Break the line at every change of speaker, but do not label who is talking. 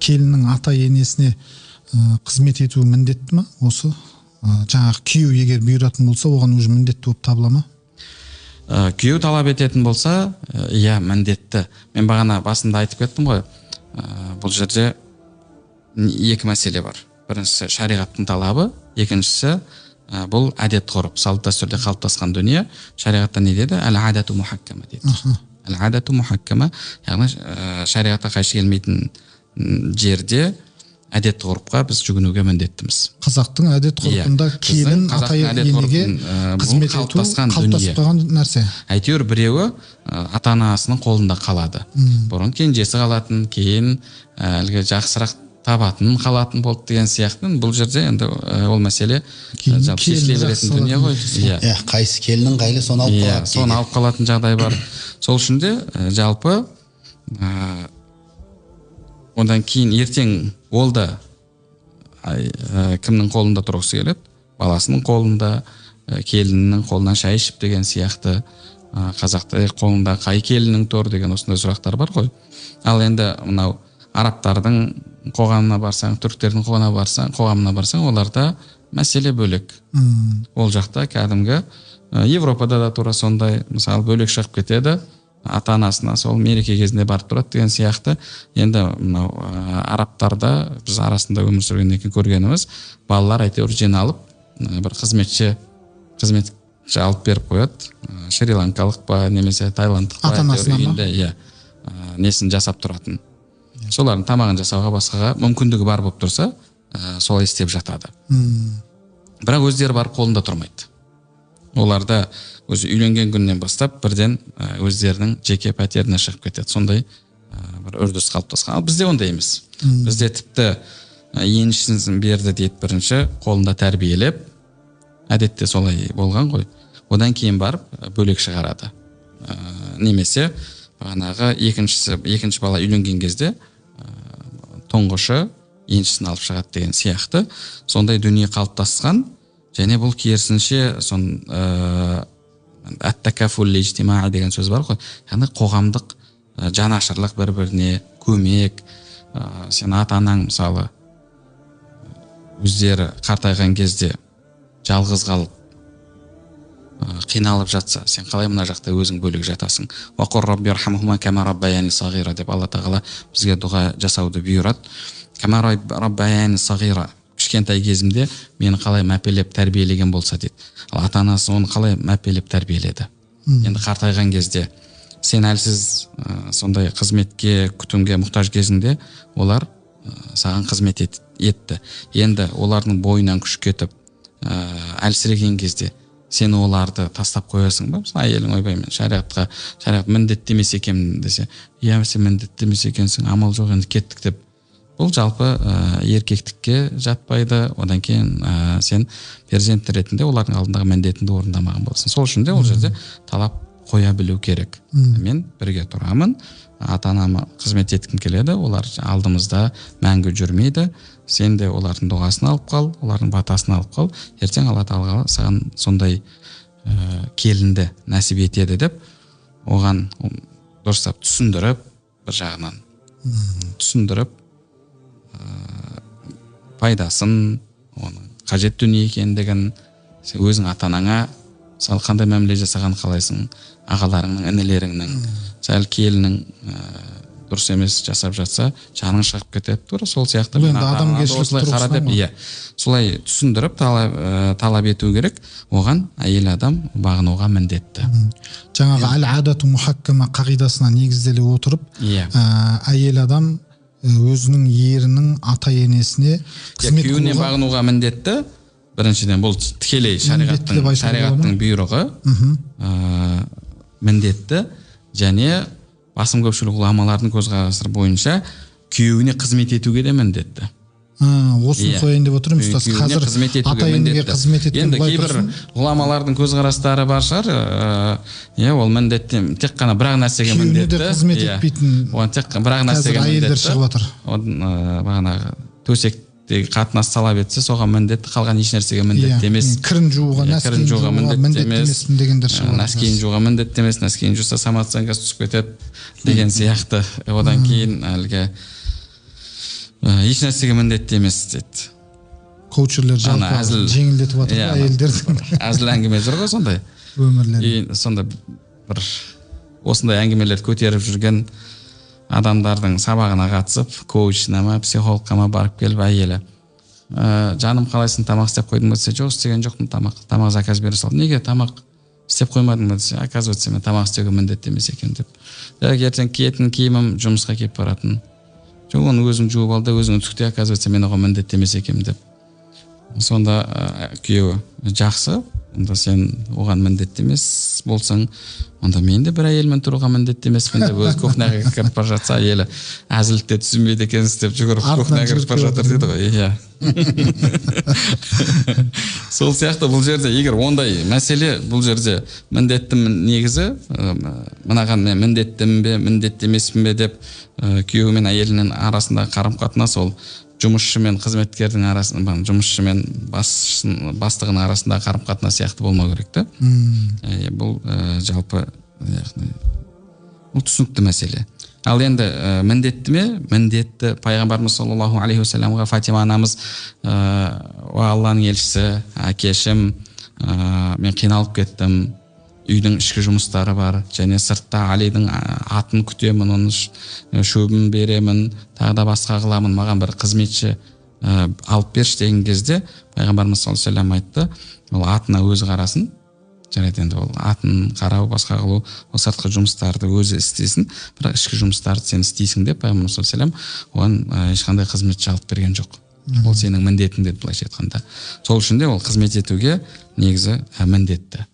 келіннің ата енесіне қызмет етуі міндетті ма? Осы жаңағы күйеу егер бұйыратын болса, оған уже міндетті болып табыла ма?
Күйеу талап ететін болса, иә, міндетті. Мен бағана басында айтып кеттім ғой, бұл жерде екі мәселе бар. Біріншісі шариғаттың талабы, екіншісі бұл әдет ғұрып, салт дәстүрде қалыптасқан дүние. Шариғатта не деді? Әл-адату мухаккама дейді. Әл-адату мухаккама, яғни шариғатқа қайшы келмейтін жерде әдет ғұрыпқа біз жүгінуге міндеттіміз.
Қазақтың әдет ғұрпында келін ата енеге қызмет ету қалыптасып қалған нәрсе.
Әйтеуір біреуі ата-анасының қолында қалады. Бұрын кенжесі қалатын, кейін әлгі жақсырақ табатын қалатын болды деген сияқты. Бұл жерде енді ол мәселе шешіле беретін дүние ғой.
Қайсы келіннің қайлы соны алып қалады.
Соны алып қалатын жағдай бар. Сол үшін де жалпы одан кейін ертең ол да кімнің қолында тұрғысы келеді? Баласының қолында, келіннің қолынан шай ішіп деген сияқты. Қазақта қолында қай келіннің тұр деген осындай сұрақтар бар ғой. Ал енді мынау арабтардың қоғамына барсаң, түріктердің қоғамына барсаң, оларда мәселе бөлек. Ол жақта кәдімгі Европада да тура сондай, мысалы бөлек шығып кетеді, ата-анасына сол мереке кезінде барып тұрады деген сияқты. Енді мынау арабтарда біз арасында өмір сүргеннен кейін көргеніміз, балалар әйтеуір жиналып бір қызметші алып беріп қояды. Шри-ланкалық па немесе тайландық па үйінде несін жасап тұратын. Солардың тамағын жасауға басқаға мүмкіндігі бар болып тұрса, солай істеп жатады. Бірақ өздері барып қолында тұрмайды. Оларда өзі үйленген күннен бастап бірден өздерінің жеке пәтеріне шығып кетеді. Сондай бір үрдіс қалыптасқан. Ал бізде ондай емес. Бізде тіпті еншісін берді дейді бірінші, қолында тәрбиелеп, әдетте солай болған ғой. Одан кейін барып бөлек шығарады. Немесе бағанағы екінші бала үйленген кезде тұңғышы еншісін алып шығады деген сияқты. Сондай дүние қалыптасқан, және бұл керісінше әт-такафул ижтимаи деген сөз бар ғой. Яғни қоғамдық жанашырлық, бір-біріне көмек. Сен ата-анаң мысалы өздері қартайған кезде жалғыз қалып қиналып жатса, сен қалай мына жақта өзің бөлек жатасың? Вақур рабби ирхамхума кама раббаяни сағира деп Алла тағала бізге дұға жасауды бұйырады. Кама раббаяни сағира, кішкентай кезімде мені қалай мәпелеп тәрбиелеген болса дейді. Ал ата-анасы оны қалай мәпелеп тәрбиеледі? Енді қартайған кезде сен әлсіз сондай қызметке, күтімге мұқтаж кезінде олар саған қызмет етті. Енді олардың бойынан күш кетіп әлсіреген кезде сен оларды тастап қоясың ба? Әйелің ойбай, мен шариғат міндетті емес екен десе, иә, сен міндетті емес екенсің, амал жоқ, енді кеттік деп. Бұл жалпы еркектікке жатпайды. Одан кейін сен перзент ретінде олардың алдындағы міндетіңді орындамаған болсын. Сол үшін де ол жерде талап қоя білу керек. Мен бірге тұрамын, ата-анама қызмет еткім келеді, олар алдымызда мәңгі жүрмейді. Сен де олардың дұғасын алып қал, олардың батасын алып қал. Ертең Алла тағала саған сондай келінді нәсіп етеді деп, оған дұрыстап түсіндіріп, бір жағынан түсіндіріп, пайдасын, оның қажет дүние екендігін, өзің ата-анаңа мысалы қандай мәміле жасаған қалайсың, ағаларыңның, інілеріңнің, сәл келінің дұрыс емес жасап жатса, жаның шығып кетеді. Тура сол сияқты
мен адамгершілік
тұрғысынан солай түсіндіріп талап ету керек. Оған әйел адам бағынуға міндетті.
Жаңағы әл-адату мухаккама қағидасына негізделе отырып, әйел адам өзінің ерінің ата-енесіне қызмет
күйеуіне бағынуға міндетті. Біріншіден бұл тікелей шариғаттың бұйрығы, міндетті, және басым көпшілік ғұламалардың көзқарасы бойынша күйеуіне қызмет етуге де міндетті.
Осыны қояйын деп отырмын, ұстаз. Қазір ата-енеге қызмет ету
енді кейбір ғұламалардың көзқарастары бар шығар. Ол міндетті, тек қана бір нәрсеге міндетті.
Күйеуіне де қызмет етпейтін.
Оған тек бір нәрсеге міндетті.
Қазір әйелдер шығып жатыр.
Бағанағы төсек қатынас талап етсе, соған міндетті, қалған еш нәрсеге міндетті емес.
Кірін жууға, нәскиін жууға міндетті емеспін дегендер шығар.
Нәскиін жууға міндетті емес, нәскиін жуса самооценкасы түсіп кетеді деген сияқты. Одан кейін әлгі еш нәрсеге міндетті емес дейді.
Коучерлер жалпы жеңілдетіп жатыр әйелдердің
әзіл әңгіме жүр ғой сондай
өмірлері.
И сонда бір осындай әңгімелерді көтеріп жүрген адамдардың сабағына қатысып, коучына ма, психологқа ма барып келіп әйелі жаным қалайсың, тамақ істеп қойдың ба десе, жоқ істеген жоқпын, тамақ заказ бере салдым. Неге тамақ істеп қоймадың ба десе, оказывается мен тамақ істеуге міндетті емес екен деп. Ертең киетін киімім жұмысқа келіп баратын. Жоқ, оны өзің жуып ал да өзің үтікте, оказывается мен оған міндетті емес екенмін деп. Сонда күйеуі жақсы, онда сен оған міндетті емес болсаң, онда мен де бір әйелмен тұруға міндетті емеспін деп өзі кухняға кіріп бара жатса, әйелі әзілді түсінбейді екенсіз деп жүгіріп кухняға кіріп бара жатыр дейді ғой. Иә. Сол сияқты бұл жерде егер ондай мәселе бұл жерде міндетті негізі мынаған мен міндеттімін бе, міндетті емеспін бе деп күйеуі мен әйелінің арасындағы қарым-қатынас ол жұмысшы мен қызметкердің арасында, жұмысшы мен бастығының арасындағы қарым-қатынас сияқты болмау керек та. Бұл жалпы бұл түсінікті мәселе. Ал енді міндетті ме? Міндетті. Пайғамбарымыз саллаллаху алейхи уассаламға Фатима анамыз Алланың елшісі, әкешім, мен қиналып кеттім, үйдің ішкі жұмыстары бар, және сыртта Алидің атын күтемін, оның шөбін беремін, тағы да басқа қыламын, маған бір қызметші алып берші деген кезде пайғамбарымыз саллаллаху алейхи вассалам айтты, ол атына өзі қарасын. Жарайды, енді ол атын қарау, басқа қылу, ол сыртқы жұмыстарды өзі істесін, бірақ ішкі жұмыстарды сен істейсің деп пайғамбарымыз саллаллаху алейхи вассалам оған ешқандай қызметші алып берген жоқ. Ол сенің міндетің деді былайша айтқанда. Сол үшін де ол қызмет етуге негізі міндетті.